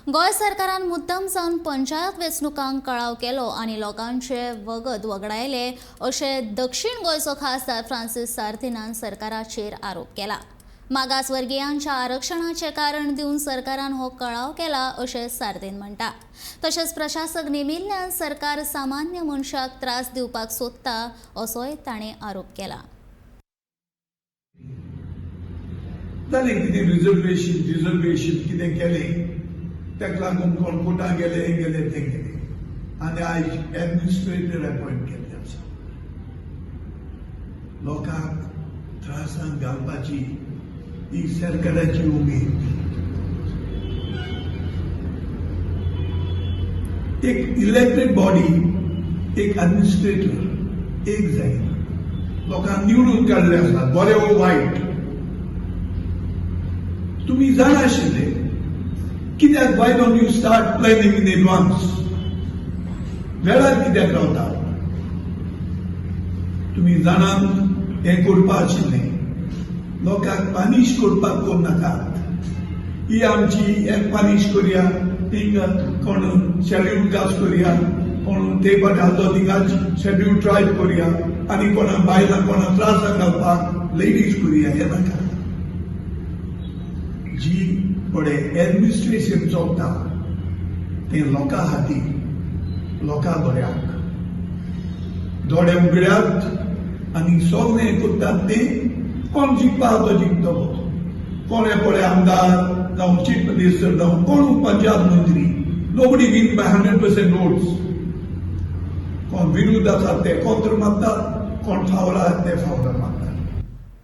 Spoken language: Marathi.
गोय सरकारान मुद्दम जावन पंचायत वेंचणुकांक कळाव केलो आनी लोकांचे वगत वगडायले अशे दक्षिण गोंयचो खासदार फ्रांसीस सार्दिनान सरकाराचेर आरोप केला। मागासवर्गीयांच्या आरक्षणाचे कारण दिवन सरकारान हो कळाव केला अशें सार्दिन म्हणटा। तशेंच प्रशासक नेमिल्ल्यान सरकार सामान्य मनशाक त्रास दिवपाक सोदता असोय ताणें आरोप केला। रिजर्वेशन कितें केलें ताका लागून कोण कोर्टाक गेले ते गेले आनी आयज एडमिनिस्ट्रेटर अपॉयंट केल्ले आसा। लोकांक त्रासांत घालपाची ही सरकाराची उमेद। एक इलेक्टेड बॉडी, एक एडमिनिस्ट्रेटर एक जायना। लोकांक निवडून काडले आसा, बरे वो वायट। तुम्ही जाणा आशिल्ले कित्याक why don't you start planning in advance? वेळार कित्याक रावता? तुम्ही जाणान हें करपा आशिल्लें, लोकांक पानिश करपाक कोण नाकात। ही आमची एक पानिश करुया, थिंग कोण शेड्यूल कास्ट करुया, कोण ते पटाचो थिंगा शेड्यूल ट्रायब करुया आनी कोणा बायलां कोणा त्रासाक घालपाक लेडीज करुया, हें नाका। जी फुडें एडमिनिस्ट्रेशन चलता तें लोकां खातीर, लोकां बऱ्याक। दोळे उगड्यात आनी सगळें करतात तें कोण जिखता तो जिखतलो। कोणे पळय आमदार जावं चीफ मिनिस्टर जावं कोण पंचायत मंत्री, नोबडी विन बाय 100% वोट्स। कोण विरोध आसात ते कोंत्र मारतात, कोण फावोर आसात ते फावोर मारतात।